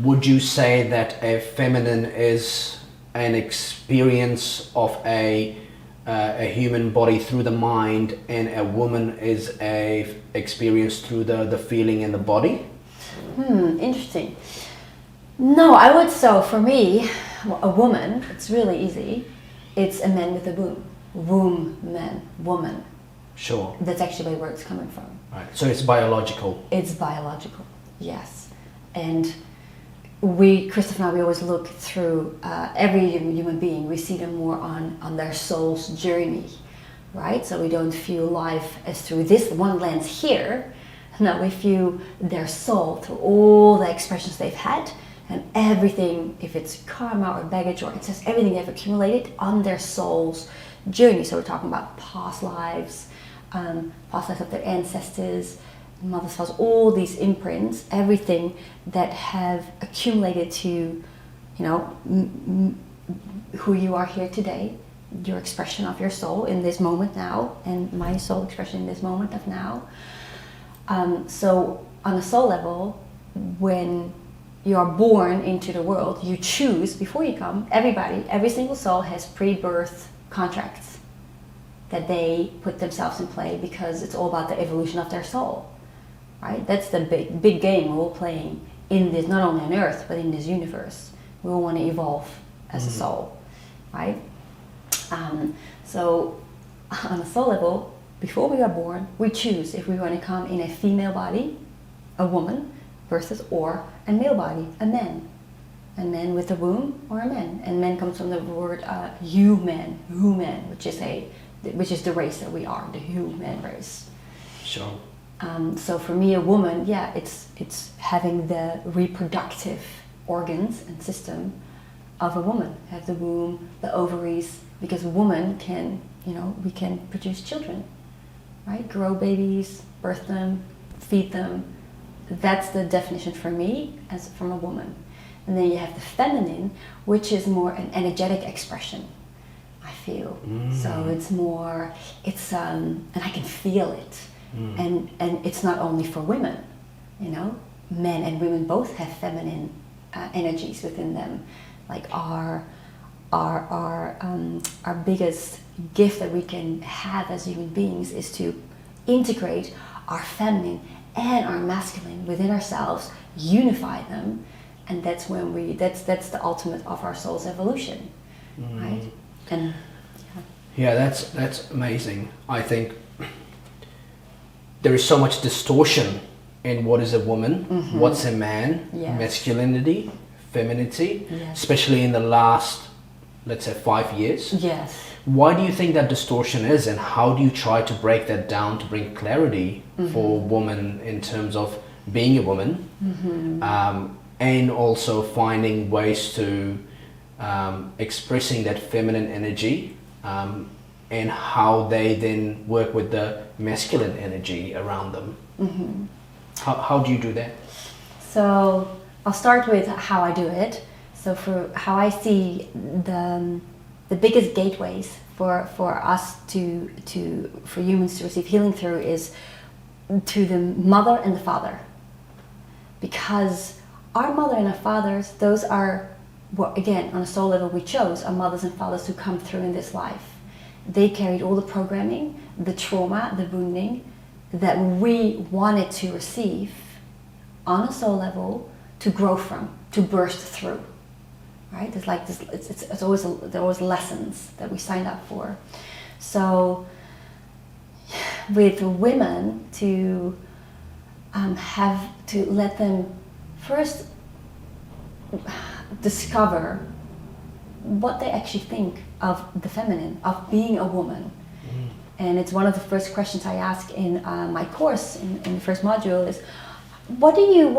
would you say that a feminine is an experience of a human body through the mind, and a woman is a experience through the feeling in the body? Interesting. No, I would. So for me, a woman, it's really easy. It's a man with a womb. Womb, man, woman. Sure. That's actually where it's coming from. Right. So it's biological. It's biological, yes. And Christopher and I, we always look through every human being. We see them more on their soul's journey, right? So we don't view life as through this one lens here. No, we view their soul through all the expressions they've had, and everything, if it's karma or baggage, or it's just everything they've accumulated on their soul's journey. So we're talking about past lives of their ancestors, mothers, fathers, all these imprints, everything that have accumulated to, who you are here today, your expression of your soul in this moment now, and my soul expression in this moment of now. So on a soul level, when you are born into the world, you choose, before you come, every single soul has pre-birth contracts that they put themselves in play, because it's all about the evolution of their soul, right? That's the big game we're all playing in this, not only on Earth, but in this universe. We all want to evolve as a soul, right? So on a soul level, before we are born, we choose if we want to come in a female body, a woman, versus, or a male body, a man. A man with a womb, or a man. And man comes from the word human, which is the race that we are, the human race. Sure. So for me, a woman, it's having the reproductive organs and system of a woman. Have the womb, the ovaries, because a woman can, we can produce children, right? Grow babies, birth them, feed them. That's the definition for me as from a woman. And then you have the feminine, which is more an energetic expression, I feel. So it's more, and I can feel it. And it's not only for women, men and women both have feminine energies within them. Like our biggest gift that we can have as human beings is to integrate our feminine and our masculine within ourselves, unify them, and that's when that's the ultimate of our soul's evolution, right? And yeah, that's amazing. I think there is so much distortion in what is a woman, what's a man, masculinity, femininity, especially in the last, let's say, 5 years. Yes. Why do you think that distortion is, and how do you try to break that down to bring clarity for women in terms of being a woman, and also finding ways to expressing that feminine energy, and how they then work with the masculine energy around them? How do you do that? So I'll start with how I do it. So for how I see the biggest gateways for us for humans to receive healing through is to the mother and the father, because our mother and our fathers, those are what, again, on a soul level, we chose our mothers and fathers who come through in this life. They carried all the programming, the trauma, the wounding that we wanted to receive on a soul level to grow from, to burst through. Right? There's like this. It's always there are always lessons that we signed up for. So with women, to have to let them first discover what they actually think of the feminine, of being a woman. And it's one of the first questions I ask in my course in the first module is, how do you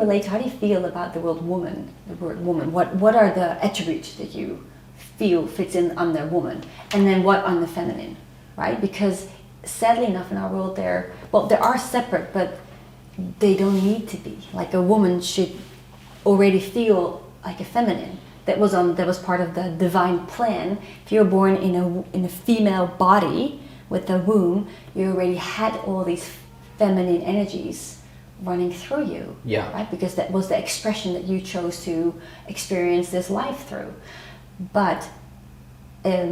relate, how do you feel about the word woman? What are the attributes that you feel fits in on the woman? And then what on the feminine, right? Because sadly enough in our world they are separate, but they don't need to be. Like a woman should already feel like a feminine. That was part of the divine plan. If you're born in a female body with a womb, you already had all these feminine energies running through you, Yeah. right? Because that was the expression that you chose to experience this life through. But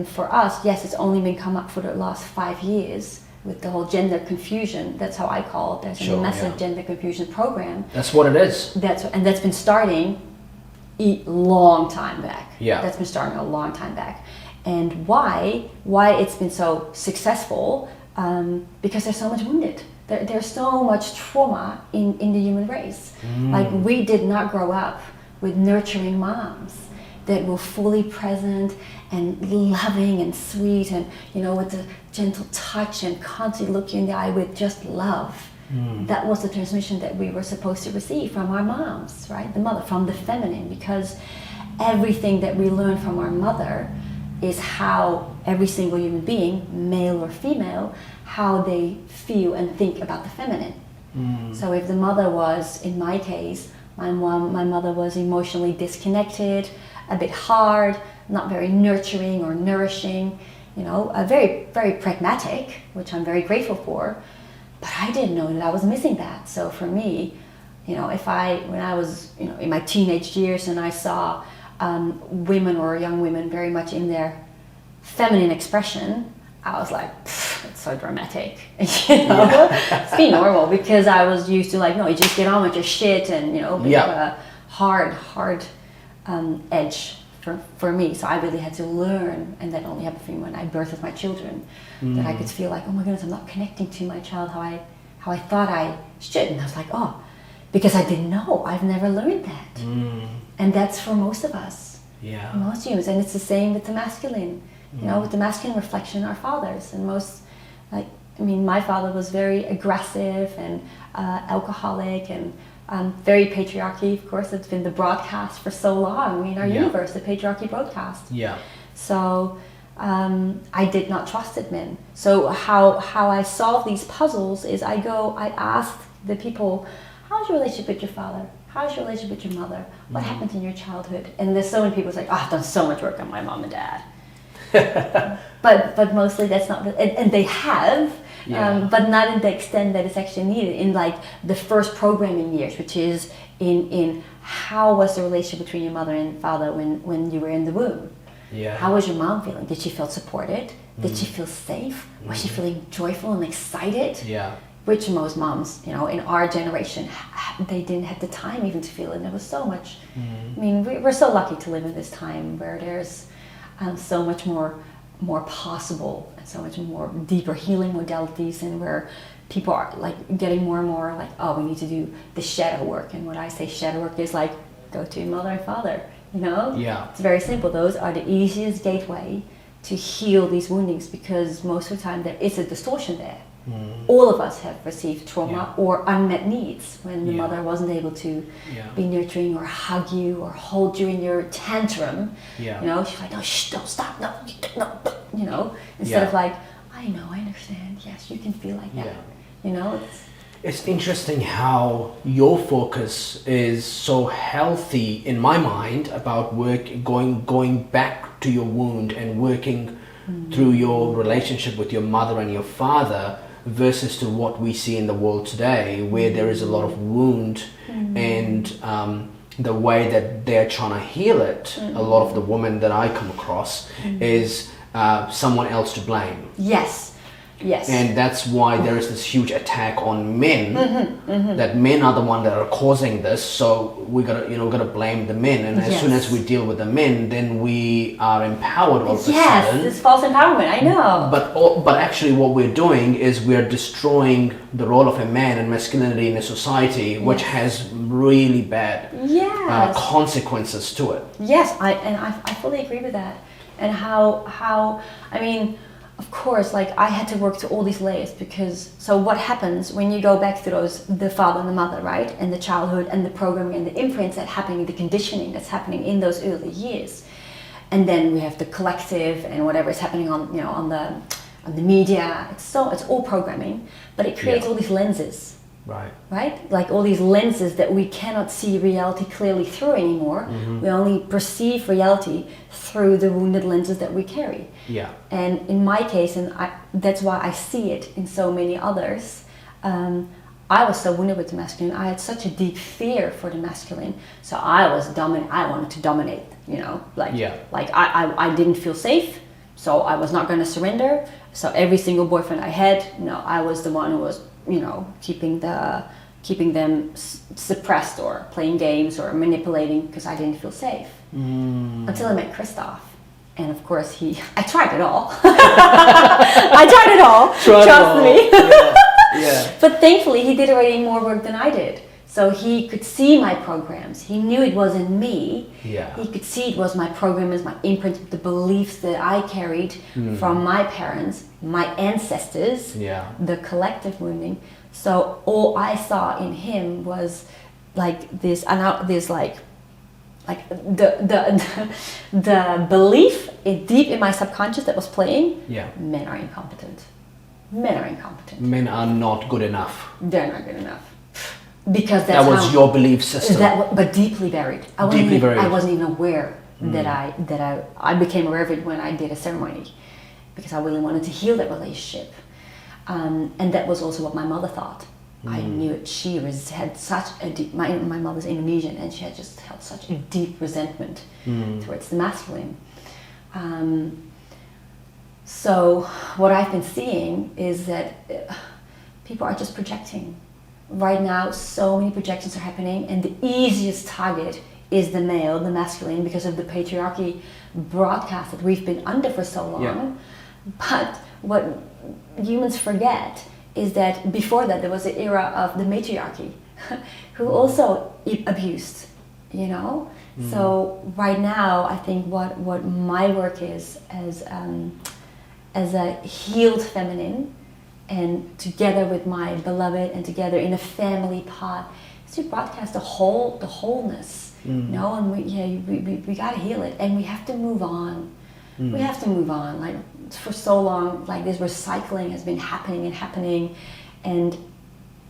for us, yes, it's only been come up for the last 5 years with the whole gender confusion. That's how I call it. There's a massive gender confusion program. That's what it is. That's been starting a long time back. Yeah. That's been starting a long time back. And why it's been so successful? Because there's so much wounded. There's so much trauma in the human race. Like, we did not grow up with nurturing moms that were fully present and loving and sweet, and with the gentle touch and constantly look you in the eye with just love. That was the transmission that we were supposed to receive from our moms, right? The mother, from the feminine, because everything that we learn from our mother is how every single human being, male or female, how they feel and think about the feminine. So if the mother was, in my case, my mother was emotionally disconnected, a bit hard, not very nurturing or nourishing, very, very pragmatic, which I'm very grateful for. But I didn't know that I was missing that. So for me, when I was, in my teenage years and I saw women or young women very much in their feminine expression, I was like, it's so dramatic, It's be normal, because I was used to, like, no, you just get on with your shit, and bit of a hard edge for me. So I really had to learn, and that only happened for me when I birthed my children, that I could feel like, oh my goodness, I'm not connecting to my child how I thought I should. And I was like, oh, because I didn't know. I've never learned that. And that's for most of us. Yeah. Most humans. And it's the same with the masculine. With the masculine reflection, our fathers. And my father was very aggressive and alcoholic and very patriarchy. Of course, it's been the broadcast for so long in our universe, the patriarchy broadcast. Yeah. So I did not trust it, men. So how I solve these puzzles is I ask the people, how's your relationship with your father? How's your relationship with your mother? What happened in your childhood? And there's so many people who's like, I've done so much work on my mom and dad. but mostly that's not, and they have, but not in the extent that it's actually needed in, like, the first programming years, which is in how was the relationship between your mother and father when you were in the womb? Yeah. How was your mom feeling? Did she feel supported? Did she feel safe? Was she feeling joyful and excited? Yeah. Which most moms, in our generation, they didn't have the time even to feel it. And there was so much. I mean, we're so lucky to live in this time where there's so much more possible, and so much more deeper healing modalities, and where people are, like, getting more and more like, oh, we need to do the shadow work. And when I say shadow work is, like, go to your mother and father, Yeah. It's very simple. Those are the easiest gateway to heal these woundings, because most of the time there is a distortion there. All of us have received trauma or unmet needs when the mother wasn't able to be nurturing or hug you or hold you in your tantrum. She's like, no, shh, don't stop, no, instead of like, I know, I understand, yes, you can feel like that. It's interesting how your focus is so healthy in my mind about going back to your wound and working through your relationship with your mother and your father, versus to what we see in the world today, where there is a lot of wound and the way that they're trying to heal it. A lot of the women that I come across is someone else to blame. Yes. And that's why there is this huge attack on men, that men are the one that are causing this. So we gotta blame the men. And as soon as we deal with the men, then we are empowered all of a sudden. Yes, it's false empowerment, I know. But actually what we're doing is we're destroying the role of a man and masculinity in a society, which has really bad consequences to it. Yes, I fully agree with that. And how I mean, of course, like, I had to work to all these layers, because so what happens when you go back to the father and the mother, right, and the childhood and the programming and the imprints that happening, the conditioning that's happening in those early years, and then we have the collective and whatever is happening on the media. It's all programming, but it creates all these lenses. Right? Like all these lenses that we cannot see reality clearly through anymore. We only perceive reality through the wounded lenses that we carry. And in my case, that's why I see it in so many others, I was so wounded with the masculine. I had such a deep fear for the masculine. So I was dominant. I wanted to dominate, like I didn't feel safe. So I was not going to surrender. So every single boyfriend I had, I was the one who was, keeping them suppressed or playing games or manipulating because I didn't feel safe. Until I met Christoph. And of course I tried it all. I tried it all. Trust me. Yeah. But thankfully he did already more work than I did. So he could see my programs. He knew it wasn't me. Yeah. He could see it was my programs, my imprint, the beliefs that I carried from my parents, my ancestors, the collective wounding. So all I saw in him was like this, the belief deep in my subconscious that was playing. Yeah. Men are incompetent. Men are incompetent. Men are not good enough. They're not good enough. Because that was your belief system. But deeply buried. I wasn't even aware that I became aware of it when I did a ceremony, because I really wanted to heal that relationship. And that was also what my mother thought. I knew it. She had such a deep. My mother's Indonesian, and she had just held such a deep resentment towards the masculine. So what I've been seeing is that people are just projecting. Right now, so many projections are happening, and the easiest target is the male, the masculine, because of the patriarchy broadcast that we've been under for so long. Yeah. But what humans forget is that before that there was an era of the matriarchy who also abused, So right now, I think what my work is as a healed feminine, and together with my beloved and together in a family pod, is to broadcast the wholeness, and we gotta heal it, and we have to move on. We have to move on. Like for so long, like this recycling has been happening, and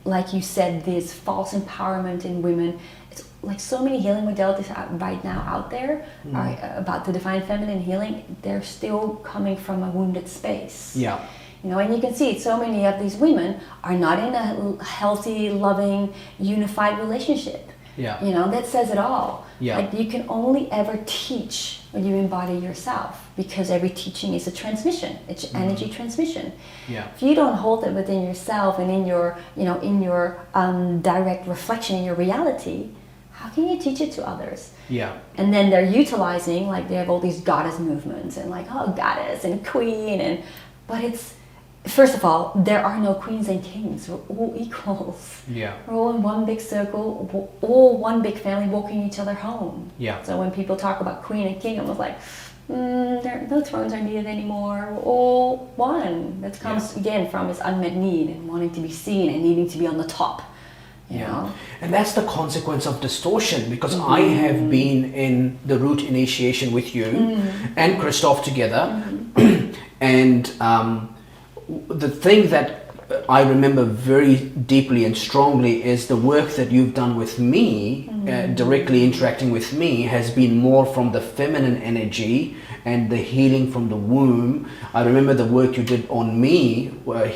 like you said, this false empowerment in women. It's like so many healing modalities right now out there are about the divine feminine healing. They're still coming from a wounded space. Yeah. And you can see it, so many of these women are not in a healthy, loving, unified relationship. Yeah. That says it all. Yeah. Like you can only ever teach when you embody yourself, because every teaching is a transmission. It's energy transmission. Yeah. If you don't hold it within yourself and in your, direct reflection in your reality, how can you teach it to others? Yeah. And then they're utilizing, like they have all these goddess movements and like, goddess and queen, but it's, first of all, there are no queens and kings. We're all equals. Yeah. We're all in one big circle, we're all one big family walking each other home. Yeah. So when people talk about queen and king, I was like, no thrones are needed anymore. We're all one. That comes again from this unmet need and wanting to be seen and needing to be on the top. You know? And that's the consequence of distortion, because I have been in the root initiation with you and Christoph together, and the thing that I remember very deeply and strongly is the work that you've done with me, directly interacting with me, has been more from the feminine energy and the healing from the womb. I remember the work you did on me,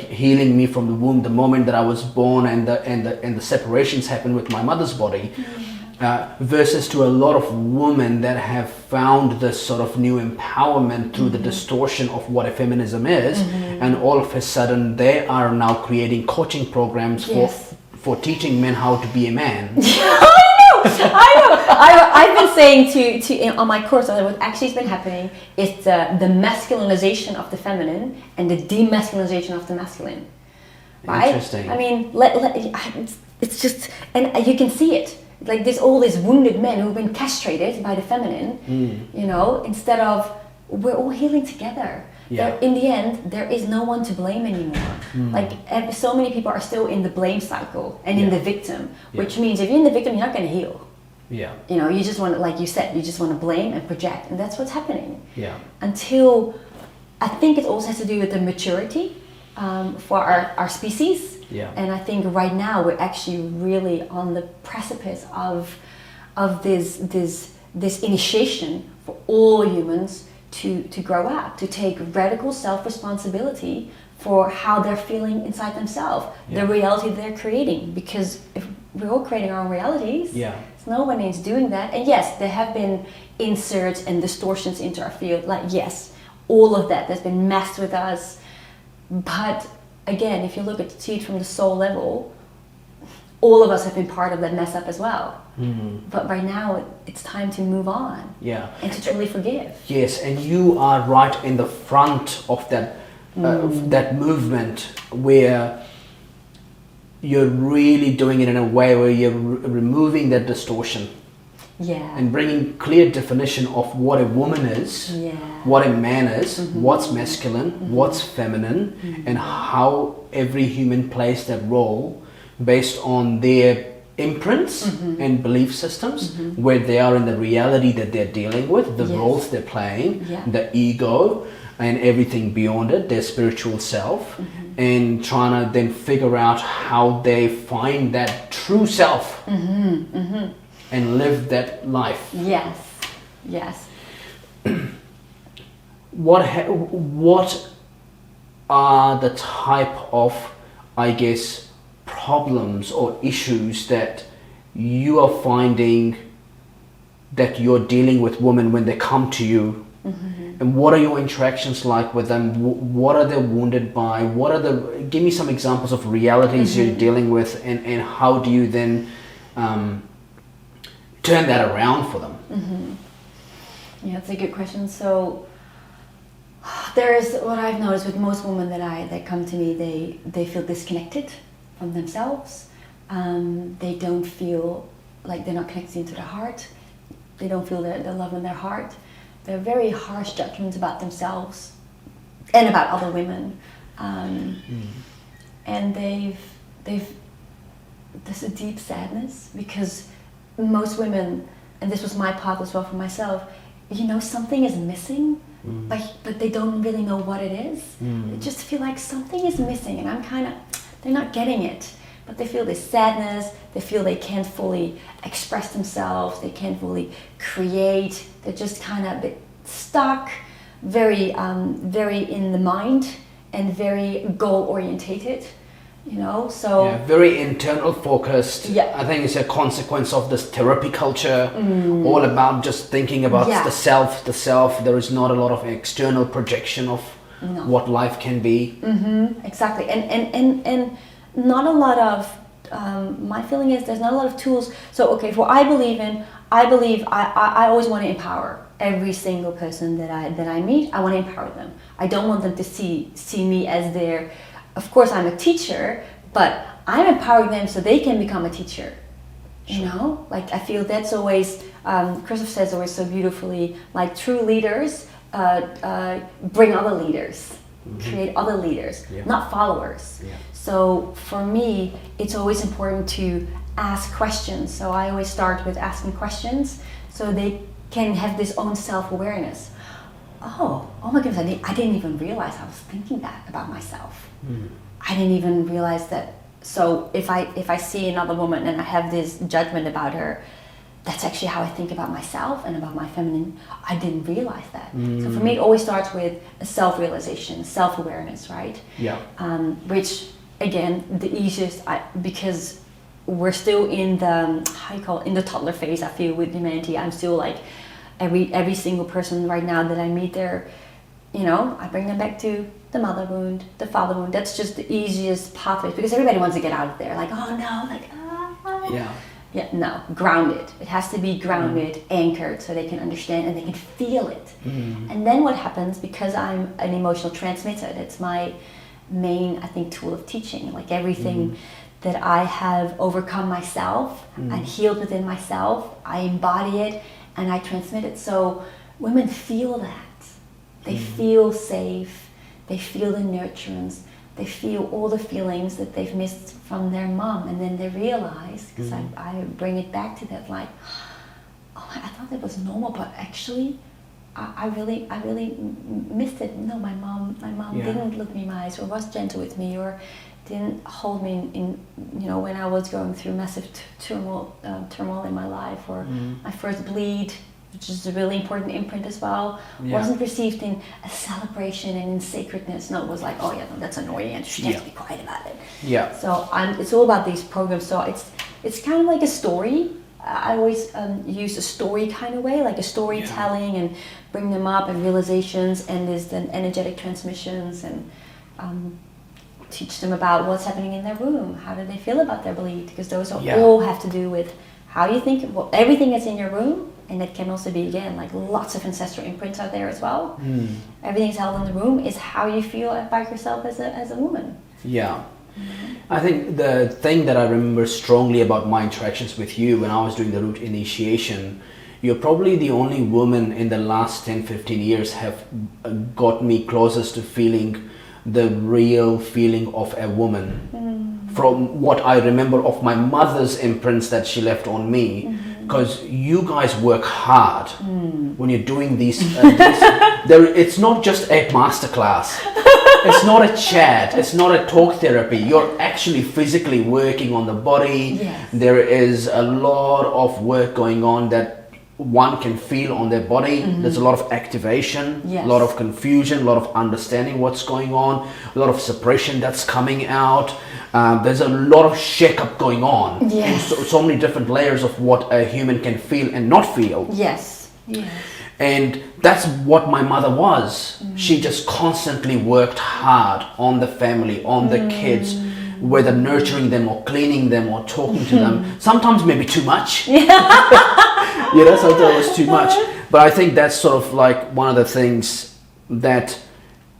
healing me from the womb, the moment that I was born, and the separations happened with my mother's body. Versus to a lot of women that have found this sort of new empowerment through the distortion of what a feminism is, and all of a sudden they are now creating coaching programs for teaching men how to be a man. I know. I've been saying to on my course, what actually has been happening is the masculinization of the feminine and the demasculinization of the masculine. Right? Interesting. I mean, it's just, and you can see it. Like all these wounded men who've been castrated by the feminine, instead of we're all healing together. Yeah. In the end, there is no one to blame anymore. Like so many people are still in the blame cycle and in the victim, which means if you're in the victim, you're not going to heal. Yeah. You just want to, like you said, you just want to blame and project, and that's what's happening. Yeah. Until, I think it also has to do with the maturity for our species. Yeah. And I think right now we're actually really on the precipice of this initiation for all humans to grow up, to take radical self-responsibility for how they're feeling inside themselves, the reality they're creating. Because if we're all creating our own realities, so no one is doing that. And yes, there have been inserts and distortions into our field. Like, yes, all of that has been messed with us. But again, if you look at see it from the soul level, all of us have been part of that mess up as well. But right now, it's time to move on. And to truly forgive. Yes, and you are right in the front of that that movement where you're really doing it in a way where you're removing that distortion. And bringing clear definition of what a woman is, what a man is, what's masculine, what's feminine, and how every human plays that role based on their imprints and belief systems, where they are in the reality that they're dealing with, the roles they're playing, the ego and everything beyond it, their spiritual self, and trying to then figure out how they find that true self and live that life. Yes. What are the type of, I guess, problems or issues that you are finding that you're dealing with women when they come to you? And what are your interactions like with them? What are they wounded by? Give me some examples of realities you're dealing with, and how do you then turn that around for them? Yeah, that's a good question. So there is what I've noticed with most women that come to me, they feel disconnected from themselves. They don't feel like they're not connected into their heart. They don't feel the love in their heart. They're very harsh judgments about themselves and about other women. And there's a deep sadness, because most women, and this was my path as well for myself, something is missing, but they don't really know what it is. They just feel like something is missing, and they're not getting it. But they feel this sadness, they feel they can't fully express themselves, they can't fully create, they're just kind of a bit stuck, very in the mind, and very goal-orientated, so... Yeah, very internal focused. I think it's a consequence of this therapy culture, all about just thinking about the self. There is not a lot of external projection of what life can be. Exactly, and not a lot of, my feeling is there's not a lot of tools. So, okay, for I believe I always want to empower every single person that I meet. I want to empower them. I don't want them to see me as their, of course I'm a teacher, but I'm empowering them so they can become a teacher. Like I feel that's always, Christoph says always so beautifully, like true leaders bring other leaders, create other leaders, not followers. So for me, it's always important to ask questions. So I always start with asking questions so they can have this own self-awareness. Oh my goodness, I didn't even realize I was thinking that about myself. I didn't even realize that. So if I see another woman and I have this judgment about her, that's actually how I think about myself and about my feminine. I didn't realize that. So for me, it always starts with a self-realization, self-awareness, right? Which, again, the easiest, because we're still in the, in the toddler phase, I feel, with humanity. I'm still like, every single person right now that I meet there, I bring them back to the mother wound, the father wound. That's just the easiest pathway, because everybody wants to get out of there. Like, oh no, like, no, grounded. It has to be grounded, anchored, so they can understand and they can feel it. And then what happens, because I'm an emotional transmitter, that's my main, I think, tool of teaching. Like everything that I have overcome myself and healed within myself, I embody it and I transmit it. So women feel that. They feel safe. They feel the nurturance. They feel all the feelings that they've missed from their mom, and then they realize, because I bring it back to that, like, oh, I thought that was normal, but actually, I really missed it. No, my mom didn't look me in my eyes, or was gentle with me, or didn't hold me in when I was going through massive turmoil in my life, or my first bleed, which is a really important imprint as well, wasn't received in a celebration and in sacredness. No, it was like, oh yeah, no, that's annoying and she has to be quiet about it. Yeah. So it's all about these programs. So it's kind of like a story. I always use a story kind of way, like a storytelling, and bring them up and realizations, and there's then energetic transmissions, and teach them about what's happening in their room. How do they feel about their belief? Because those all have to do with how you think, everything that's in your room. And it can also be, again, like lots of ancestral imprints out there as well. Everything's held in the room is how you feel about yourself as a woman. Yeah. I think the thing that I remember strongly about my interactions with you when I was doing the root initiation, you're probably the only woman in the last 10-15 years have got me closest to feeling the real feeling of a woman. From what I remember of my mother's imprints that she left on me. Because you guys work hard when you're doing these. It's not just a masterclass. It's not a chat. It's not a talk therapy. You're actually physically working on the body. Yes. There is a lot of work going on that one can feel on their body. There's a lot of activation, a lot of confusion, a lot of understanding what's going on, a lot of suppression that's coming out. There's a lot of shake-up going on. Yes. And so many different layers of what a human can feel and not feel. Yes. Yes. And that's what my mother was. She just constantly worked hard on the family, on the kids, whether nurturing them or cleaning them or talking to them. Sometimes maybe too much. Sometimes it was too much. But I think that's sort of like one of the things that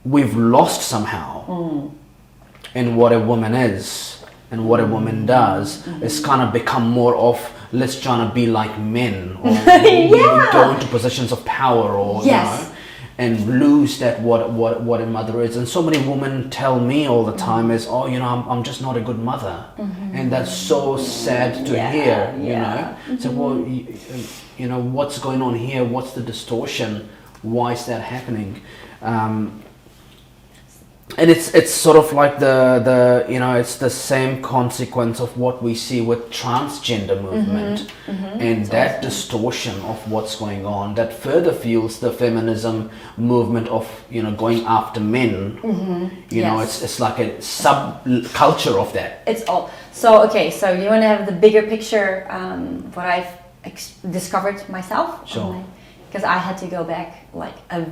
we've lost somehow. And what a woman is and what a woman does is kind of become more of, let's try to be like men, or go into positions of power, or and lose that what a mother is. And so many women tell me all the time is, oh, I'm just not a good mother. And that's so sad to hear, you know. So well, what's going on here? What's the distortion? Why is that happening? And it's sort of like the it's the same consequence of what we see with transgender movement, and that distortion of what's going on that further fuels the feminism movement of going after men. It's like a subculture of that. It's all so okay. So you want to have the bigger picture, what I've discovered myself, Sure. Because I had to go back I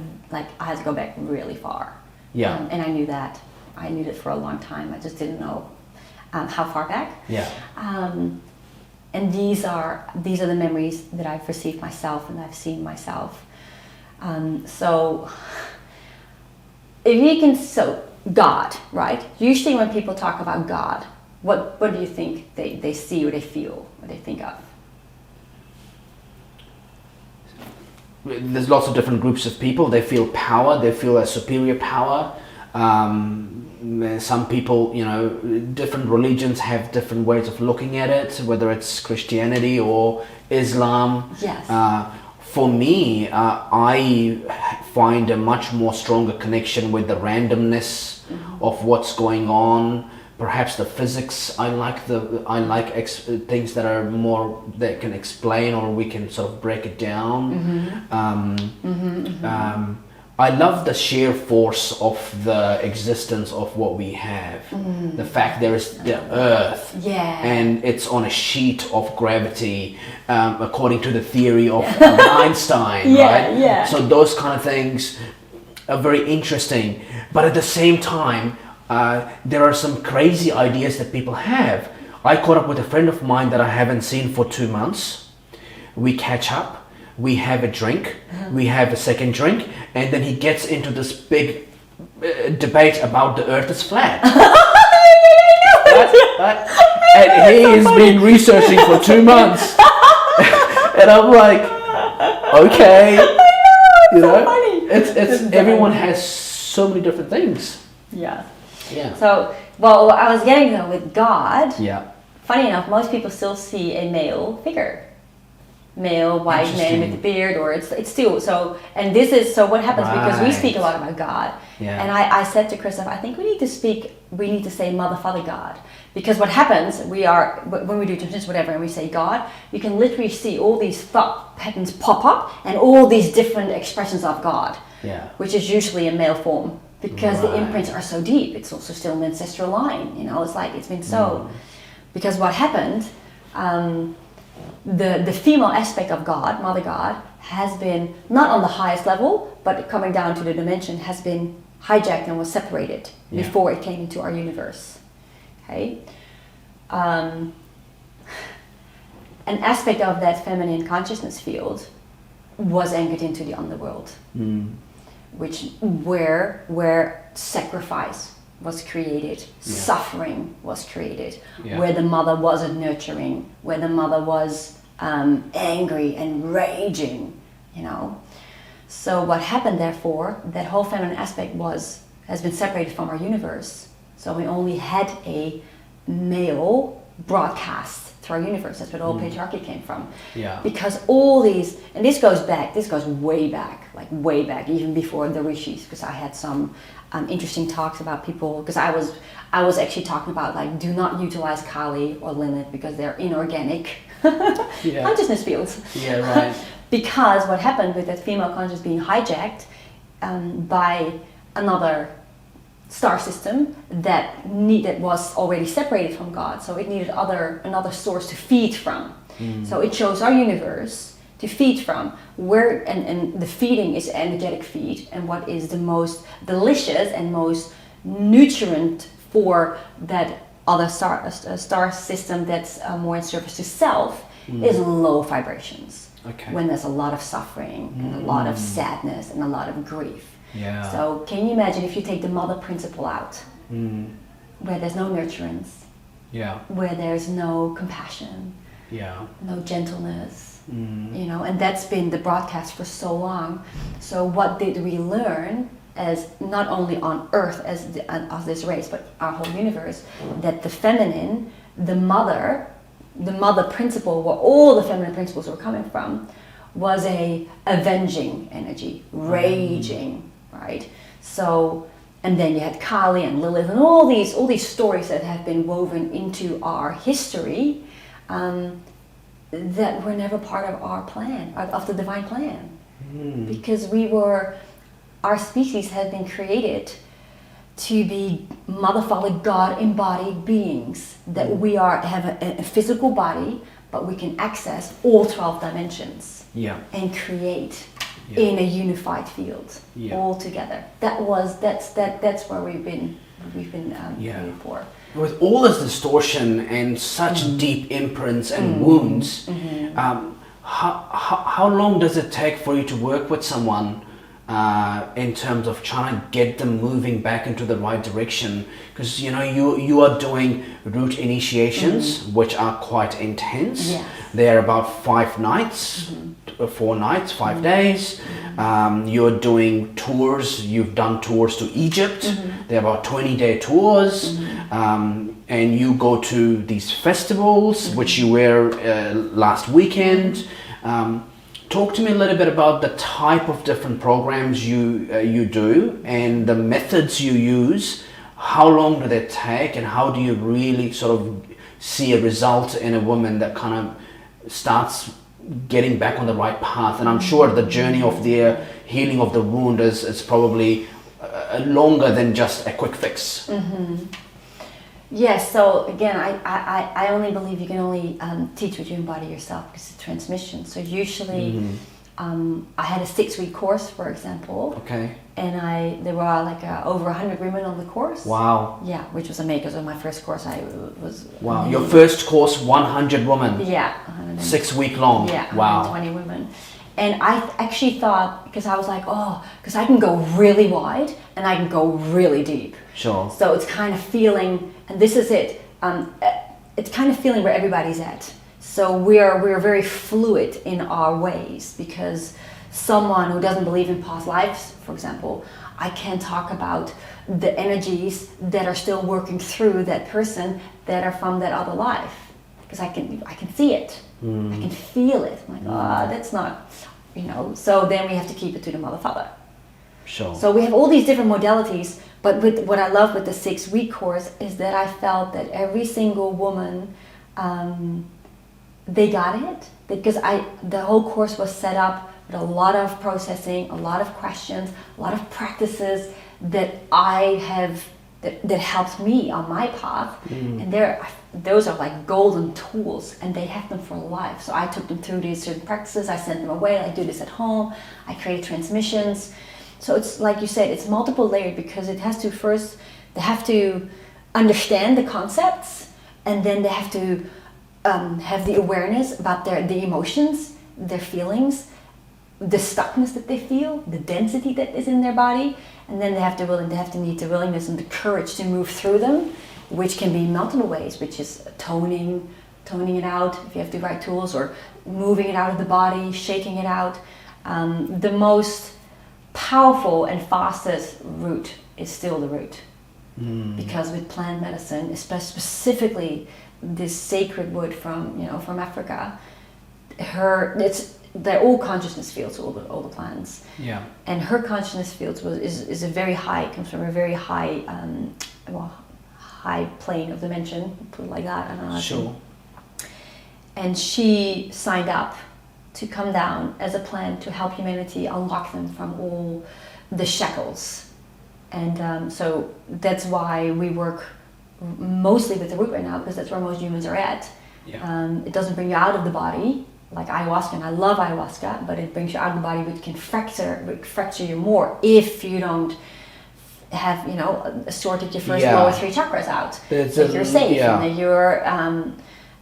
had to go back really far. Yeah. And I knew that. I knew that for a long time. I just didn't know how far back. Yeah. And these are the memories that I've received myself and I've seen myself. So God, right? Usually when people talk about God, what do you think they see or they feel or they think of? There's lots of different groups of people. They feel power. They feel a superior power. Some people, different religions have different ways of looking at it, whether it's Christianity or Islam. Yes. For me, I find a much more stronger connection with the randomness of what's going on. Perhaps the physics. I like things that are more that can explain, or we can sort of break it down. I love the sheer force of the existence of what we have. The fact there is the Earth, and it's on a sheet of gravity, according to the theory of Einstein, right? Yeah. So those kind of things are very interesting, but at the same time, there are some crazy ideas that people have. I caught up with a friend of mine that I haven't seen for 2 months. We catch up, we have a drink, we have a second drink, and then he gets into this big debate about the Earth is flat. And he has been researching for 2 months. And I'm like, okay. It's everyone has so many different things. Yeah. Yeah. So, what I was getting though with God, yeah. funny enough, most people still see a male figure. male white man with a beard, or it's still so. And this is so what happens because we speak a lot about God. And I said to Christoph, I think we need to say Mother, Father, God, because what happens when we do transitions, whatever, and we say God, you can literally see all these thought patterns pop up and all these different expressions of God, which is usually a male form, because the imprints are so deep. It's also still an ancestral line, it's like it's been so. Because what happened, the female aspect of God, Mother God, has been not on the highest level, but coming down to the dimension, has been hijacked and was separated before it came into our universe. Okay, an aspect of that feminine consciousness field was anchored into the underworld, where sacrifice was created, suffering was created, where the mother wasn't nurturing, where the mother was angry and raging, So what happened, therefore, that whole feminine aspect has been separated from our universe. So we only had a male broadcast to our universe. That's where the whole patriarchy came from. Because all these, and this goes way back, even before the rishis, because I had some interesting talks about people, because I was actually talking about do not utilize Kali or Lilith because they're inorganic consciousness fields. Because what happened with that female consciousness being hijacked by another star system that was already separated from God, so it needed another source to feed from. So it chose our universe to feed from, and the feeding is energetic feed, and what is the most delicious and most nutrient for that other star system that's more in service to self is low vibrations. When there's a lot of suffering and a lot of sadness and a lot of grief. So can you imagine if you take the mother principle out, where there's no nurturance, where there's no compassion, no gentleness, and that's been the broadcast for so long. So what did we learn as not only on Earth as this race, but our whole universe, that the feminine, the mother principle, where all the feminine principles were coming from, was a avenging energy, raging, right? So, and then you had Kali and Lilith and all these stories that have been woven into our history, that were never part of our plan, of the divine plan, because our species had been created to be Mother, Father, God embodied beings, that we have a physical body, but we can access all 12 dimensions and create in a unified field all together. That's where we've been created for. With all this distortion and such deep imprints and wounds, how long does it take for you to work with someone in terms of trying to get them moving back into the right direction? Because you are doing root initiations, which are quite intense. They're about 5 nights, 4 nights, 5 days. You're doing tours. You've done tours to Egypt. They're about 20-day tours. And you go to these festivals, which you were last weekend. Talk to me a little bit about the type of different programs you do and the methods you use. How long do they take, and how do you really sort of see a result in a woman that kind of starts getting back on the right path? And I'm sure the journey of the healing of the wound is probably longer than just a quick fix. Yes, so again, I only believe you can only teach what you embody yourself, because it's a transmission. So usually, I had a 6-week course, for example. And there were over 100 women on the course. Wow. Yeah, which was amazing. Because on my first course, I was... Wow, amazing. Your first course, 100 women. Yeah. 6 week long. Yeah, wow. 120 women. And I actually thought, because I was like, because I can go really wide and I can go really deep. Sure. So it's kind of feeling, and this is it, it's kind of feeling where everybody's at. So we're very fluid in our ways, because someone who doesn't believe in past lives, for example, I can talk about the energies that are still working through that person that are from that other life, because I can see it. I can feel it. I'm like, that's not, So then we have to keep it to the mother father. Sure. So we have all these different modalities, but with what I love with the 6-week course is that I felt that every single woman, they got it, because the whole course was set up with a lot of processing, a lot of questions, a lot of practices that I have that helped me on my path, and those are like golden tools, and they have them for life. So I took them through these certain practices, I sent them away, I do this at home, I create transmissions. So it's like you said, it's multiple layered, because they have to understand the concepts, and then they have to have the awareness about the emotions, their feelings, the stuckness that they feel, the density that is in their body, and then they have to need the willingness and the courage to move through them, which can be multiple ways, which is toning it out if you have the right tools, or moving it out of the body, shaking it out. The most powerful and fastest route is still the root, because with plant medicine, specifically this sacred wood from Africa, they're all consciousness fields, all the plants. Yeah. And her consciousness fields is a very high, comes from a very high, high plane of dimension, put it like that. I don't know. Sure. And she signed up to come down as a plant to help humanity unlock them from all the shackles. And so that's why we work mostly with the root right now, because that's where most humans are at. Yeah. It doesn't bring you out of the body like ayahuasca, and I love ayahuasca, but it brings you out of the body, which can fracture you more if you don't have, sorted your first lower 3 chakras out. That you're safe, and that you're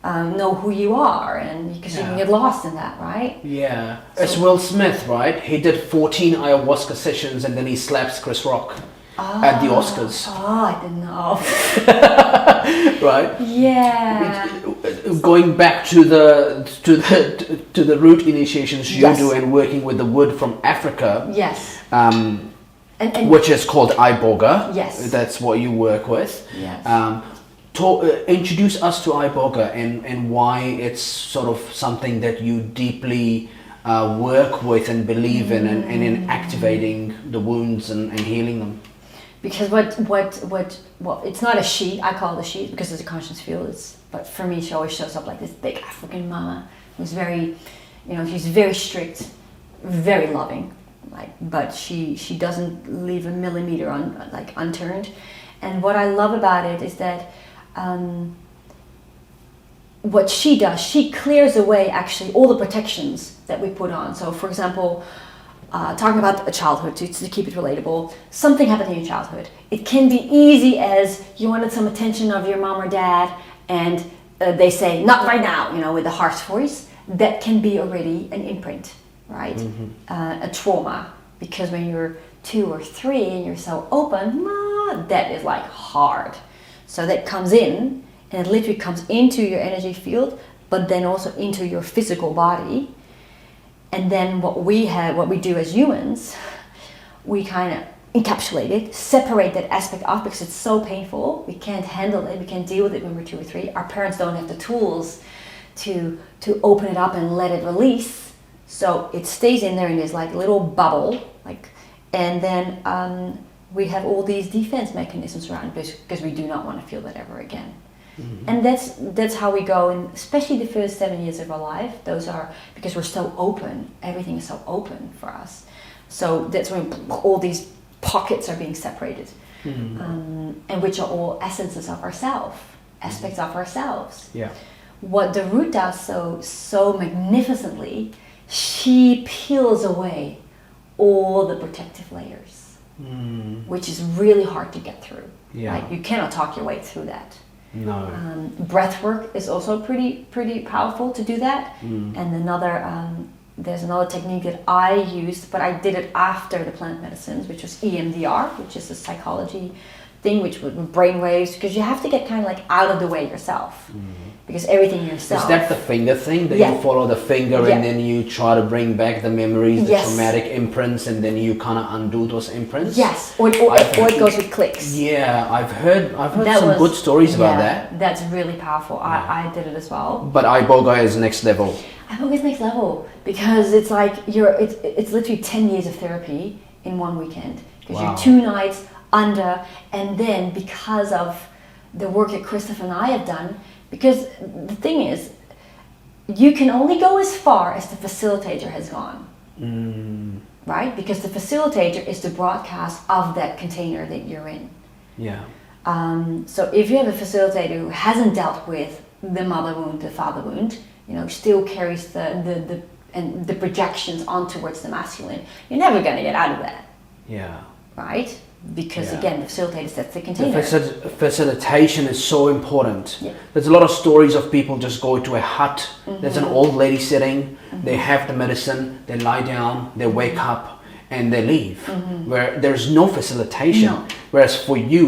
know who you are, and because you can get lost in that, right? Yeah. So, it's Will Smith, right? He did 14 ayahuasca sessions, and then he slaps Chris Rock at the Oscars. Oh, I didn't know. Right? Yeah. Going back to the root initiations you do, and working with the wood from Africa. Yes. Which is called iboga. Yes. That's what you work with. Yes. Introduce us to iboga and why it's sort of something that you deeply work with and believe in, and in activating the wounds and healing them. Because what it's not a she, I call it a she because it's a conscious field. But for me, she always shows up like this big African mama who's very, she's very strict, very loving, but she doesn't leave a millimeter unturned. And what I love about it is that what she does, she clears away actually all the protections that we put on. So for example, talking about a childhood, to keep it relatable, something happened in your childhood. It can be easy as you wanted some attention of your mom or dad, and they say, not right now, with a harsh voice. That can be already an imprint, right? A trauma, because when you're 2 or 3 and you're so open, that is like hard. So that comes in, and it literally comes into your energy field, but then also into your physical body. And then what we do as humans, we kind of encapsulate it, separate that aspect off, because it's so painful. We can't handle it. We can't deal with it when we're 2 or 3. Our parents don't have the tools to open it up and let it release. So it stays in there in this like little bubble, and then we have all these defense mechanisms around it, because we do not want to feel that ever again. And that's how we go, and especially the first 7 years of our life. Those are because we're so open. Everything is so open for us. So that's when all these pockets are being separated, and which are all essences of ourselves, aspects of ourselves. Yeah. What the root does so magnificently, she peels away all the protective layers, which is really hard to get through. Yeah. You cannot talk your way through that. No. Breath work is also pretty powerful to do that. And there's another technique that I used, but I did it after the plant medicines, which was EMDR, which is a psychology thing, which would brainwaves, because you have to get kind of like out of the way yourself. Because everything yourself. Is that the finger thing? That Yeah. you follow the finger Yeah. and then you try to bring back the memories, the Yes. traumatic imprints, and then you kind of undo those imprints? Yes, or it goes with clicks. Yeah, I've heard That some was- good stories about yeah, that. That's really powerful. I did it as well. But Iboga is next level. I think it's next level because it's like it's literally 10 years of therapy in one weekend. Because Wow. you're 2 nights under, and then because of the work that Christopher and I have done, because the thing is, you can only go as far as the facilitator has gone. Right? Because the facilitator is the broadcast of that container that you're in. Yeah. So if you have a facilitator who hasn't dealt with the mother wound, the father wound, still carries the projections on towards the masculine, you're never going to get out of that. Yeah. Right? Because Yeah. again, the facilitator sets the The container. facilitation is so important. Yeah. There's a lot of stories of people just go to a hut. There's an old lady sitting. They have the medicine. They lie down. They wake up and they leave. Where there's no facilitation. No. Whereas for you,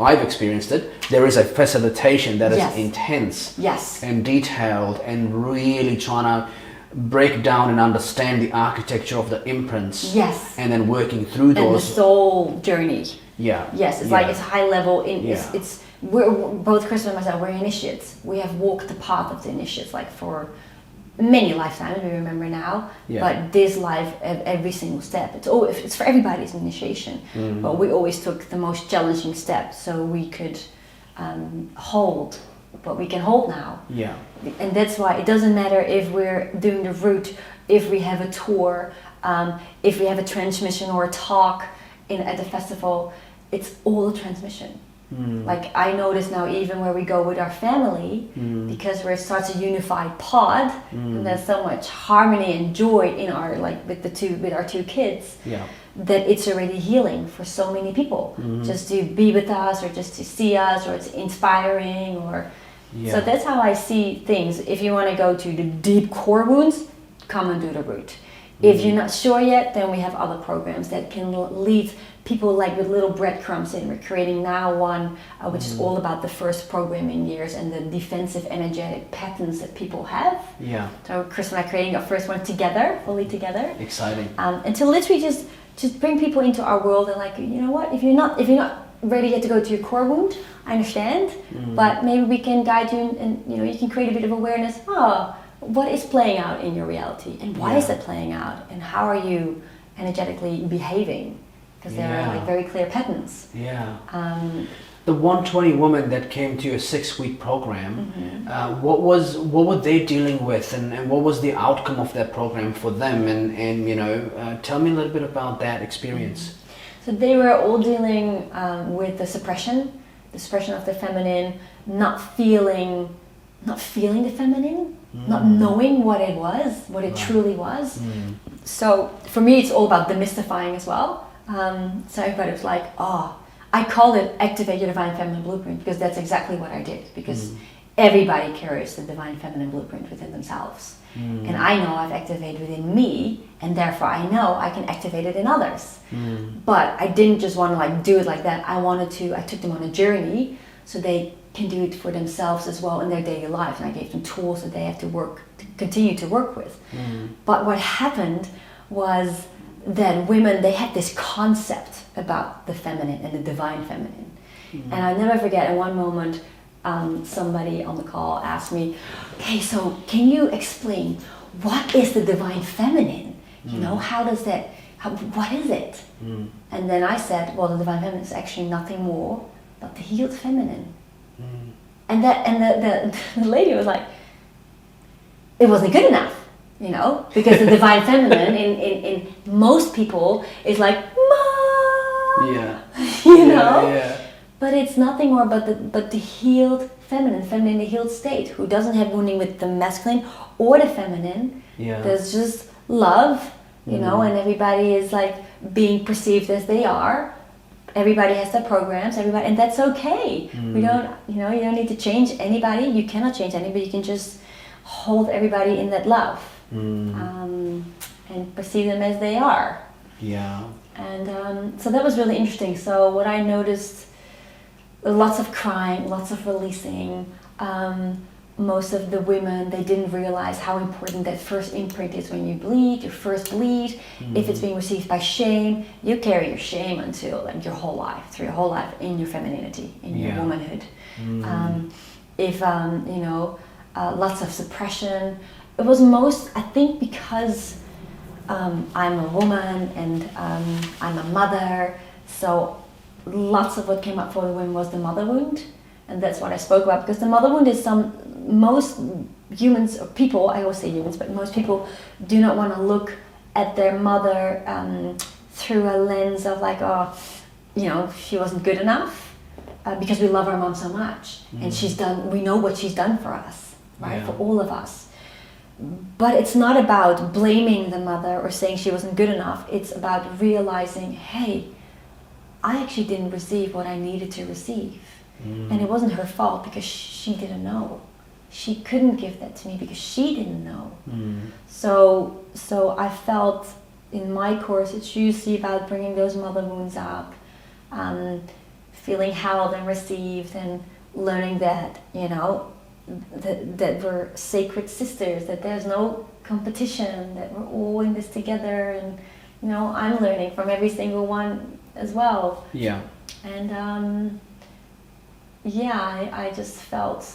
I've experienced it. There is a facilitation that is Yes. intense Yes. and detailed and really trying to break down and understand the architecture of the imprints. Yes. And then working through And the those. soul journey. Yeah. Yes, it's Yeah. like it's high level. Yeah. We're both Chris and myself. We're initiates. We have walked the path of the initiates, like for many lifetimes. We remember now, Yeah. but this life, every single step. It's for everybody's initiation. But we always took the most challenging step, so we could hold what we can hold now. Yeah. And that's why it doesn't matter if we're doing the route, if we have a tour, if we have a transmission or a talk at the festival, it's all a transmission. Like I notice now, even where we go with our family, because we're such a unified pod, and there's so much harmony and joy in our with our 2 kids, Yeah. that it's already healing for so many people. Just to be with us, or just to see us, or it's inspiring, or. Yeah. So that's how I see things. If you want to go to the deep core wounds, come and do the route. If you're not sure yet, then we have other programs that can lead people like with little breadcrumbs in. We're creating now one which is all about the first programming years and the defensive energetic patterns that people have. Yeah. So Chris and I are creating our first one together, fully together. Exciting. And to literally just bring people into our world and what, if you're not ready yet to go to your core wound, I understand, but maybe we can guide you and you can create a bit of awareness. What is playing out in your reality, and why is that playing out, and how are you energetically behaving? Because there are like very clear patterns. Yeah. The 120 women that came to your 6-week program, what were they dealing with, and what was the outcome of that program for them? And tell me a little bit about that experience. So they were all dealing with the suppression of the feminine, not feeling the feminine, not knowing what it truly was. So for me, it's all about demystifying as well. So everybody was like, I call it Activate Your Divine Feminine Blueprint, because that's exactly what I did. Because everybody carries the Divine Feminine Blueprint within themselves. And I know I've activated within me, and therefore I know I can activate it in others. But I didn't just want to do it like that. I took them on a journey so they can do it for themselves as well in their daily life. And I gave them tools that they have to continue to work with. But what happened was that women, they had this concept about the feminine and the divine feminine. And I'll never forget, in one moment, somebody on the call asked me, okay, so can you explain what is the divine feminine? What is it? And then I said, well, the divine feminine is actually nothing more but the healed feminine. And the lady was like, it wasn't good enough, because the divine feminine in most people is like, Ma! Yeah. Yeah. But it's nothing more but the healed feminine in the healed state, who doesn't have wounding with the masculine or the feminine. Yeah. There's just love, and everybody is like being perceived as they are. Everybody has their programs, and that's okay. We don't, you don't need to change anybody. You cannot change anybody. You can just hold everybody in that love, and perceive them as they are. Yeah. And so that was really interesting. So what I noticed lots of crying, lots of releasing. Most of the women, they didn't realize how important that first imprint is when you bleed, your first bleed. If it's being received by shame, you carry your shame until like your whole life, through your whole life, in your femininity, in your womanhood. Lots of suppression. It was I think because I'm a woman and I'm a mother, so lots of what came up for the women was the mother wound. And that's what I spoke about, because the mother wound is most humans, or people, I always say humans, but most people do not want to look at their mother through a lens of like, oh, she wasn't good enough, because we love our mom so much. And we know what she's done for us, right? For all of us. But it's not about blaming the mother or saying she wasn't good enough. It's about realizing, hey, I actually didn't receive what I needed to receive. And it wasn't her fault, because she didn't know. She couldn't give that to me because she didn't know. So I felt in my course it's usually about bringing those mother wounds up, feeling held and received, and learning that that we're sacred sisters, that there's no competition, that we're all in this together, and I'm learning from every single one as well. And I just felt,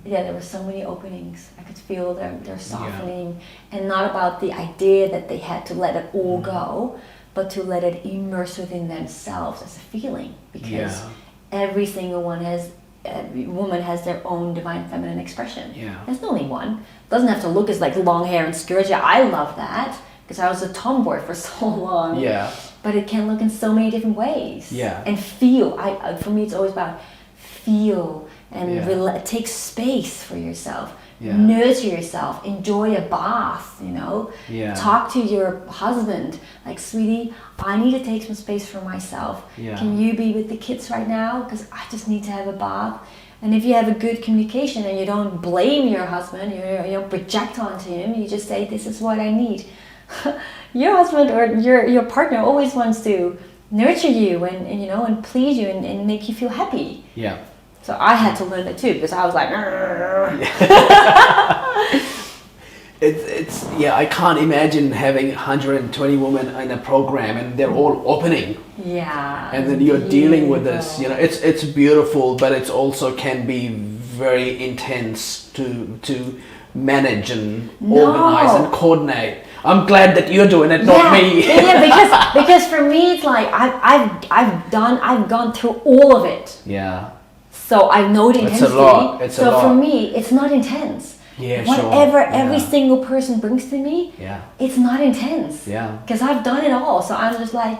there were so many openings. I could feel their softening, and not about the idea that they had to let it all go, but to let it immerse within themselves as a feeling, because every woman has their own divine feminine expression. There's only one. Doesn't have to look as like long hair and skirts. I love that, because I was a tomboy for so long. But it can look in so many different ways. And feel. For me, it's always about feel and take space for yourself. Nurture yourself. Enjoy a bath. Talk to your husband. Like, sweetie, I need to take some space for myself. Can you be with the kids right now? Because I just need to have a bath. And if you have a good communication and you don't blame your husband, you don't project onto him, you just say, this is what I need. Your husband or your partner always wants to nurture you and please you and make you feel happy. So I had to learn that too, because I was like, I can't imagine having 120 women in a program and they're all opening. And then you're dealing with this. It's beautiful, but it also can be very intense to manage and organize and coordinate. I'm glad that you're doing it, not me. because for me it's like I've gone through all of it. So I know the intensity. It's a lot. For me, it's not intense. Whatever every single person brings to me, it's not intense. Because I've done it all. So I'm just like,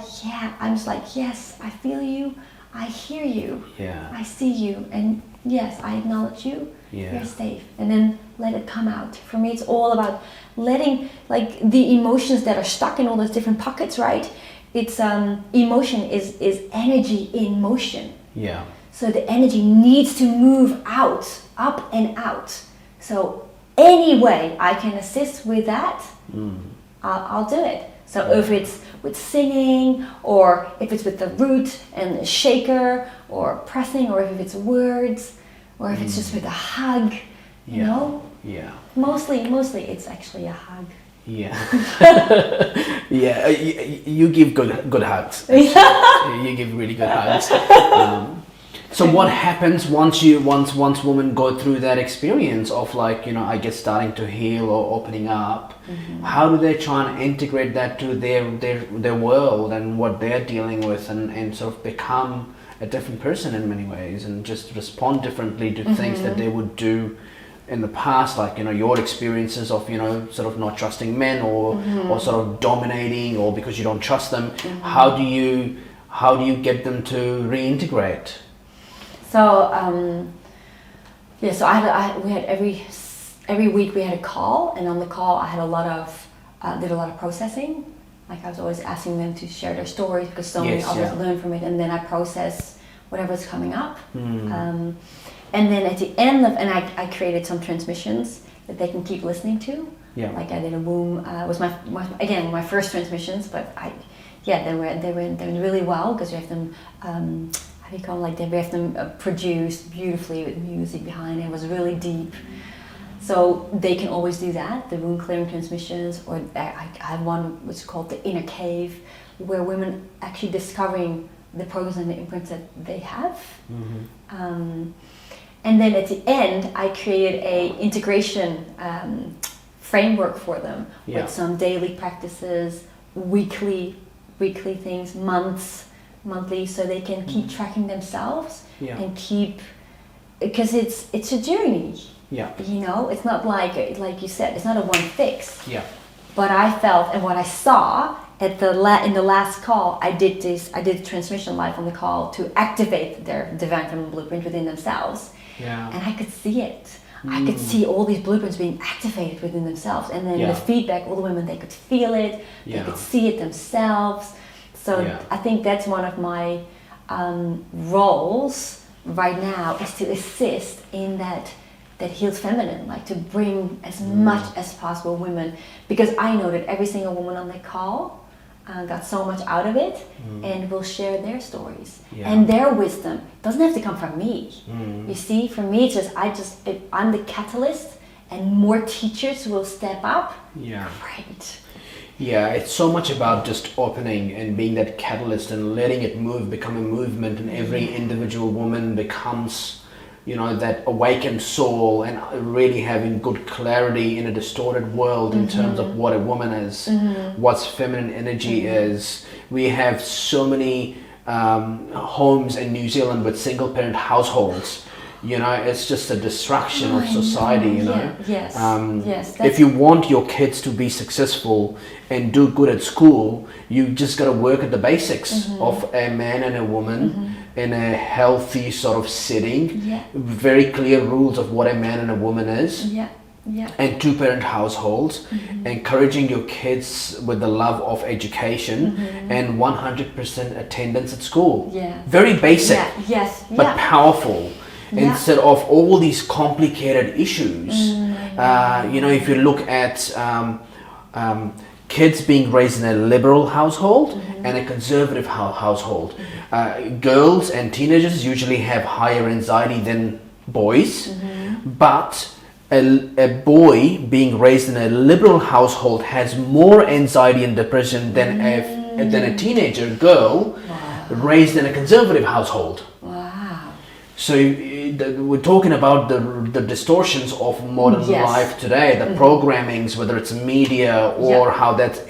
yes, I feel you, I hear you, I see you, and yes, I acknowledge you. You're safe, and then let it come out. For me, it's all about letting, like, the emotions that are stuck in all those different pockets, right? It's emotion is energy in motion. So the energy needs to move out, up and out. So any way I can assist with that, I'll do it. So if it's with singing, or if it's with the root and the shaker, or pressing, or if it's words, or if it's just with a hug, you know? Mostly it's actually a hug. You give good hugs. You give really good hugs. So what happens once women go through that experience of, like, I guess, starting to heal or opening up? How do they try and integrate that to their world and what they're dealing with, and sort of become a different person in many ways, and just respond differently to things that they would do in the past, like, your experiences of, sort of not trusting men, or sort of dominating, or because you don't trust them. How do you get them to reintegrate? So we had every week we had a call, and on the call I had did a lot of processing. Like, I was always asking them to share their stories, because so many others learn from it, and then I process whatever's coming up. And then at the end I created some transmissions that they can keep listening to. Like, I did a womb. Was my first transmissions, but they went really well, because you have them. How how do you call it, like we have them produced beautifully with music behind it. It was really deep. So they can always do that, the wound clearing transmissions, or I have one which is called the inner cave, where women actually discovering the programs and the imprints that they have. And then at the end, I created a integration framework for them with some daily practices, weekly things, monthly, so they can keep tracking themselves and keep, because it's a journey. You know, it's not like you said, it's not a one fix. But I felt, and what I saw at in the last call, I did a transmission live on the call to activate their divine feminine blueprint within themselves. And I could see it. I could see all these blueprints being activated within themselves, and then the feedback, all the women, they could feel it, they could see it themselves. So I think that's one of my roles right now, is to assist in that healed feminine, like to bring as much as possible women, because I know that every single woman on that call got so much out of it, and will share their stories and their wisdom. It doesn't have to come from me. You see, for me, I'm the catalyst, and more teachers will step up. Great. It's so much about just opening and being that catalyst and letting it become a movement, and every individual woman becomes, you know, that awakened soul, and really having good clarity in a distorted world in terms of what a woman is, what's feminine energy is. We have so many homes in New Zealand with single parent households. You know, it's just a destruction of society, you know. If you want your kids to be successful and do good at school, you just got to work at the basics of a man and a woman in a healthy sort of setting. Very clear rules of what a man and a woman is. And two-parent households, encouraging your kids with the love of education, and 100% attendance at school. Very basic, but powerful. Instead of all these complicated issues. You know, if you look at kids being raised in a liberal household and a conservative household, girls and teenagers usually have higher anxiety than boys, but a boy being raised in a liberal household has more anxiety and depression than a teenager girl raised in a conservative household. So we're talking about the distortions of modern life today, the programmings, whether it's media or how that's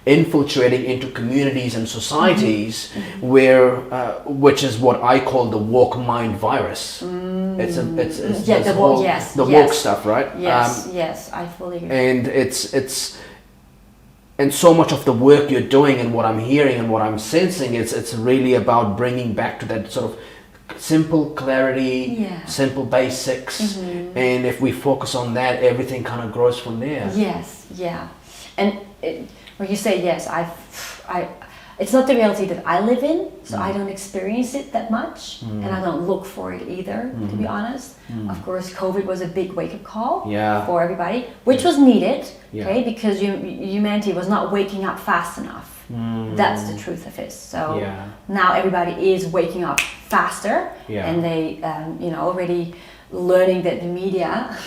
infiltrating into communities and societies, where which is what I call the woke mind virus. It's the woke stuff, right? Yes, I fully agree. And and so much of the work you're doing, and what I'm hearing and what I'm sensing, it's really about bringing back to that sort of simple clarity, simple basics, and if we focus on that, everything kind of grows from there. And when you say it's not the reality that I live in, so I don't experience it that much, and I don't look for it either, to be honest. Of course, COVID was a big wake-up call for everybody, which was needed, okay, because humanity was not waking up fast enough. That's the truth of it. So now everybody is waking up faster, and they, already learning that the media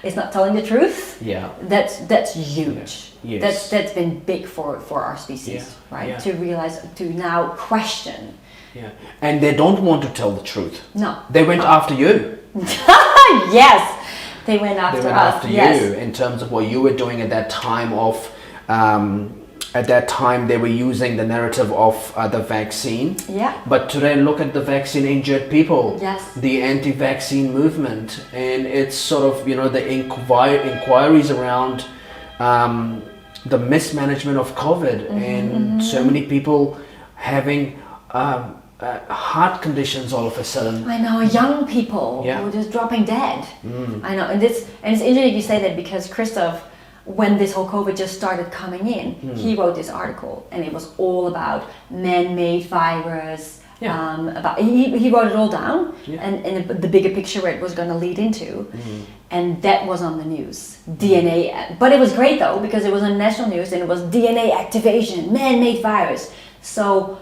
is not telling the truth. That's huge. That's been big for our species, right? To realize, to now question. And they don't want to tell the truth. No. They went after you. Yes, they went after us. You in terms of what you were doing at that time of. At that time, they were using the narrative of the vaccine. But today, look at the vaccine-injured people. The anti-vaccine movement, and it's sort of, the inquiries around the mismanagement of COVID, and so many people having heart conditions all of a sudden. I know, young people who are just dropping dead. I know, and it's interesting you say that, because Christoph, when this whole COVID just started coming in, he wrote this article, and it was all about man-made virus. He wrote it all down, and the bigger picture where it was going to lead into, and that was on the news. DNA, but it was great though, because it was on national news, and it was DNA activation, man-made virus. So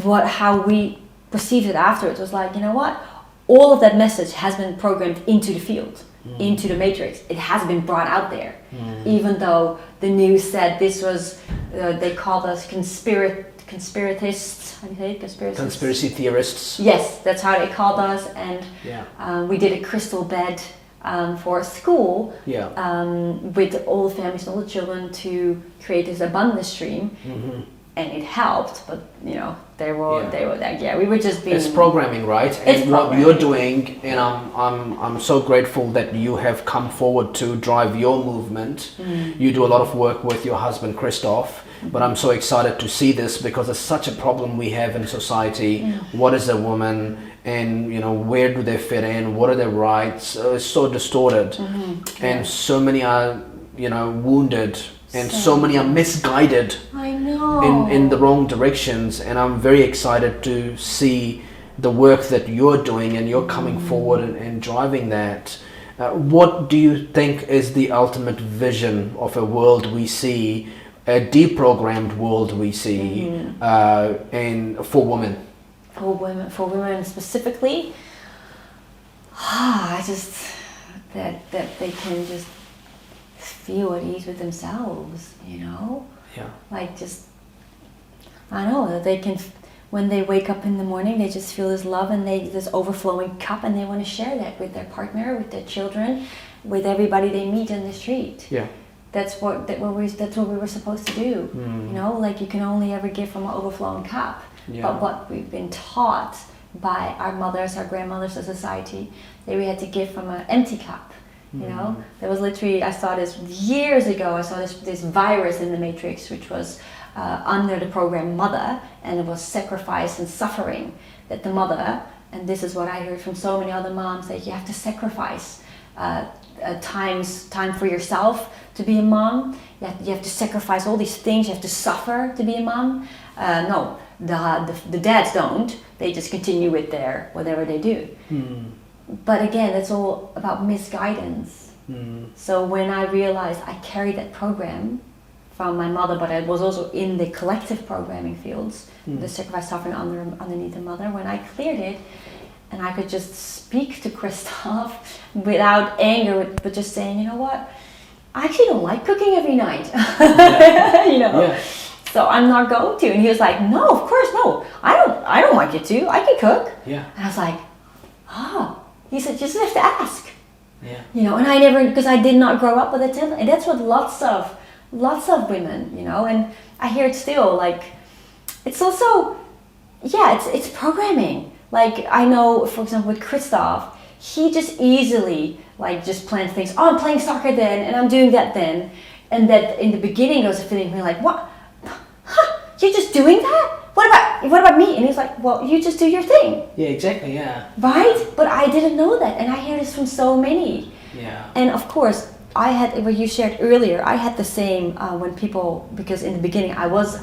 how we perceived it afterwards, was like, you know what? All of that message has been programmed into the field, into the matrix. It has been brought out there. Even though the news said this was, they called us conspiratists. How do you say it? Conspiracy theorists. Yes, that's how they called us. And we did a crystal bed for a school with all the families and all the children to create this abundance stream. And it helped, but you know, they were like, we were just being. It's programming, right? And what you're doing, and I'm so grateful that you have come forward to drive your movement. You do a lot of work with your husband Christoph, but I'm so excited to see this because it's such a problem we have in society. What is a woman? And you know, where do they fit in? What are their rights? It's so distorted, and so many are, you know, wounded. And so many are misguided in the wrong directions, and I'm very excited to see the work that you're doing and you're coming forward and driving that. What do you think is the ultimate vision of a world we see, a deprogrammed world we see, and for women? For women specifically, I just that they can just feel at ease with themselves, you know? Like just, I don't know, that they can, when they wake up in the morning, they just feel this love and this overflowing cup, and they want to share that with their partner, with their children, with everybody they meet in the street. That's what we were supposed to do. You know, like you can only ever give from an overflowing cup. But what we've been taught by our mothers, our grandmothers, our society, that we had to give from an empty cup. You know, there was literally, I saw this years ago, I saw this virus in the Matrix, which was under the program Mother, and it was sacrifice and suffering. That the mother, and this is what I heard from so many other moms, that you have to sacrifice time for yourself to be a mom. You have to sacrifice all these things, you have to suffer to be a mom. No, the dads don't, they just continue with their whatever they do. But again, it's all about misguidance. So when I realized I carried that program from my mother, but I was also in the collective programming fields, the sacrifice suffering underneath the mother, when I cleared it, and I could just speak to Christoph without anger, but just saying, you know what, I actually don't like cooking every night. You know? So I'm not going to. And he was like, no, of course, no. I don't want you to. I can cook. And I was like, he said, just have to ask. You know, and I never, because I did not grow up with a template. And that's what lots of women, you know, and I hear it still, like, it's also, it's programming. Like, I know, for example, with Christoph, he just easily, like, just plans things. Oh, I'm playing soccer then, and I'm doing that then. And that in the beginning, I was feeling like, what? Huh? You're just doing that? What about me? And he's like, well, you just do your thing. Exactly, Right? But I didn't know that, and I hear this from so many. And of course, I had, what you shared earlier, I had the same when people, because in the beginning I was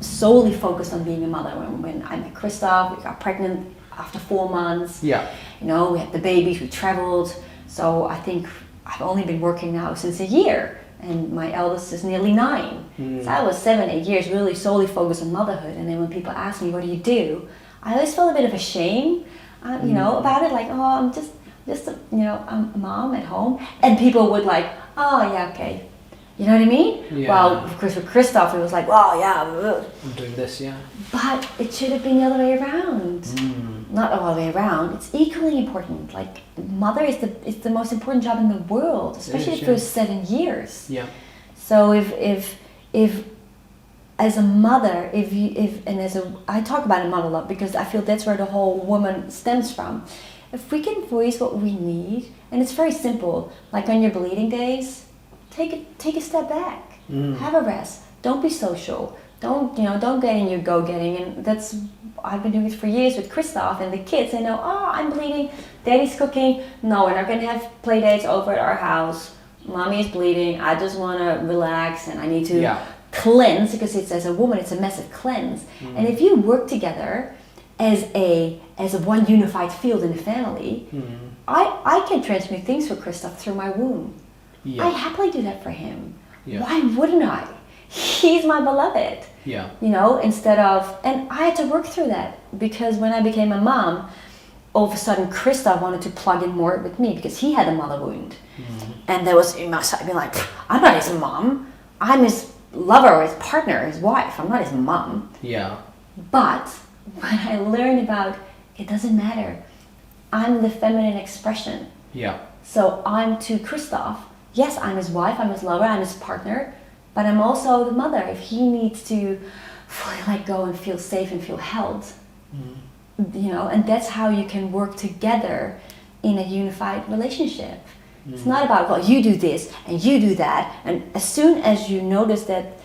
solely focused on being a mother. When I met Christoph, we got pregnant after 4 months. You know, we had the babies, we traveled. So I think I've only been working now since a year. And my eldest is nearly 9. So I was 7-8 years really solely focused on motherhood. And then when people ask me, what do you do? I always felt a bit of a shame, you know, about it. Like, oh, I'm just you know, I'm a mom at home. And people would like, oh, yeah, okay. You know what I mean? Well, of course, with Christoph, it was like, well, yeah. I'm doing this, But it should have been the other way around. Not all the way around. It's equally important. Like, mother is the most important job in the world, especially for 7 years. So if as a mother, I talk about it a lot because I feel that's where the whole woman stems from. If we can voice what we need, and it's very simple, like on your bleeding days, take a step back, have a rest. Don't be social. Don't get in your go-getting. And I've been doing it for years with Christoph and the kids. They know, oh, I'm bleeding, daddy's cooking. No, we're not going to have play dates over at our house. Mommy is bleeding. I just want to relax and I need to cleanse, because it's, as a woman, it's a massive cleanse. And if you work together as a one unified field in the family, I can transmute things for Christoph through my womb. I happily do that for him. Why wouldn't I? he's my beloved. Yeah. You know, instead of, and I had to work through that, because when I became a mom, all of a sudden Christoph wanted to plug in more with me because he had a mother wound. And there was in my side being like, I'm not his mom, I'm his lover, his partner, his wife, I'm not his mom. Yeah. But when I learned about, it doesn't matter, I'm the feminine expression. Yeah. So I'm to Christoph, yes, I'm his wife, I'm his lover, I'm his partner, but I'm also the mother. If he needs to fully let go and feel safe and feel held, you know, and that's how you can work together in a unified relationship. It's not about, well, you do this and you do that, and as soon as you notice that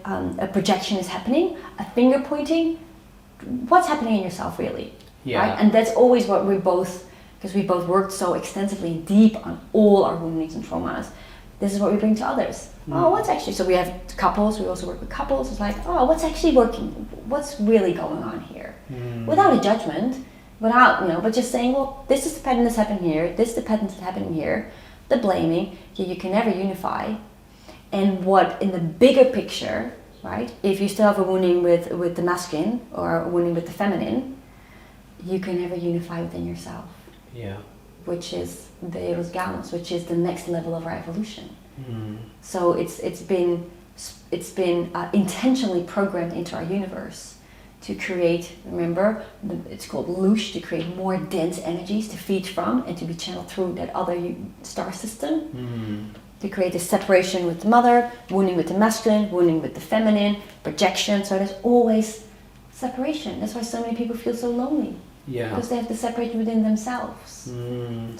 a projection is happening, a finger pointing, what's happening in yourself really? Yeah. Right? And that's always what we both, because we both worked so extensively and deep on all our woundings and traumas, this is what we bring to others. Oh, what's actually, so we have couples, we also work with couples, it's like, oh, what's actually working, what's really going on here? Without a judgment, without, you know, but just saying, well, this is the pattern that's happening here, this is the pattern that's happening here, the blaming, you can never unify. And what, in the bigger picture, right, if you still have a wounding with the masculine or a wounding with the feminine, you can never unify within yourself. Yeah. Which is the Eros Gamos, which is the next level of our evolution. So it's been intentionally programmed into our universe to create, remember, it's called Belushi, to create more dense energies to feed from and to be channeled through that other star system. To create a separation with the mother, wounding with the masculine, wounding with the feminine, projection. So there's always separation. That's why so many people feel so lonely. Yeah. Because they have to separate within themselves.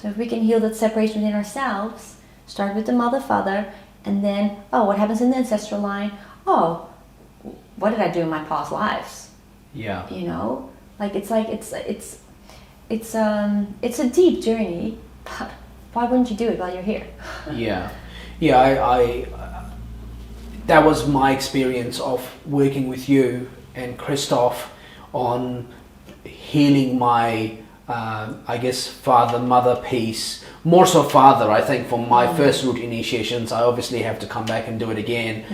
So if we can heal that separation within ourselves, start with the mother, father, and then, oh, what happens in the ancestral line? Oh, what did I do in my past lives? Yeah. You know, like it's a deep journey, but why wouldn't you do it while you're here? Yeah. Yeah, I that was my experience of working with you and Christoph on healing my I guess father-mother piece, more so father. I think for my first root initiations, I obviously have to come back and do it again.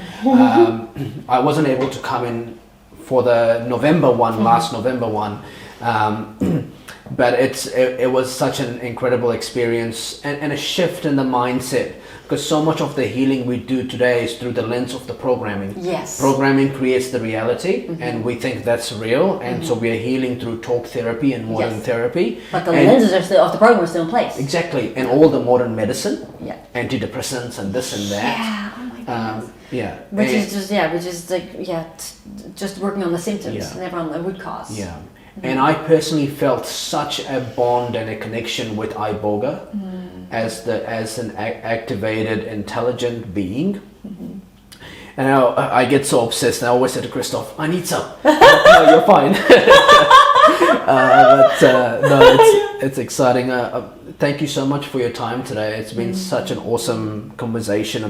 I wasn't able to come in for the November one, last November one, but it was such an incredible experience and a shift in the mindset, because so much of the healing we do today is through the lens of the programming. Yes. Programming creates the reality, and we think that's real, and so we are healing through talk therapy and modern therapy. But the lenses are still of the program are still in place. Exactly, and all the modern medicine, Yeah. antidepressants and this and that. Yeah. Oh my goodness. Yeah. Which is just working on the symptoms, never on the root cause. Yeah. And I personally felt such a bond and a connection with Iboga as an activated, intelligent being. And I get so obsessed. And I always say to Christoph, I need some. No, you're fine. It's exciting. Thank you so much for your time today. It's been such an awesome conversation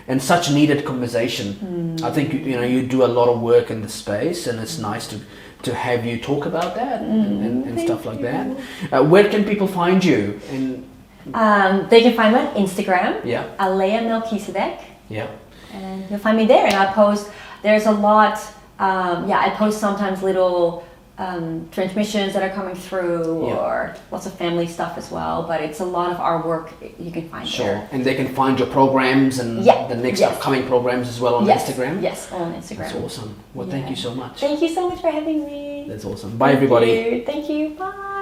and such needed conversation. I think you do a lot of work in this space, and it's nice to have you talk about that and stuff like that. Where can people find you? They can find me on Instagram, Yeah. Alaya Melchizedek, Yeah. and you'll find me there. And I post, there's a lot, I post sometimes little transmissions that are coming through, or lots of family stuff as well, but it's a lot of our work you can find there. And they can find your programs and the next upcoming programs as well on Instagram? Yes, on Instagram. That's awesome. Well, thank you so much. Thank you so much for having me. That's awesome. Bye, everybody. Thank you. Bye.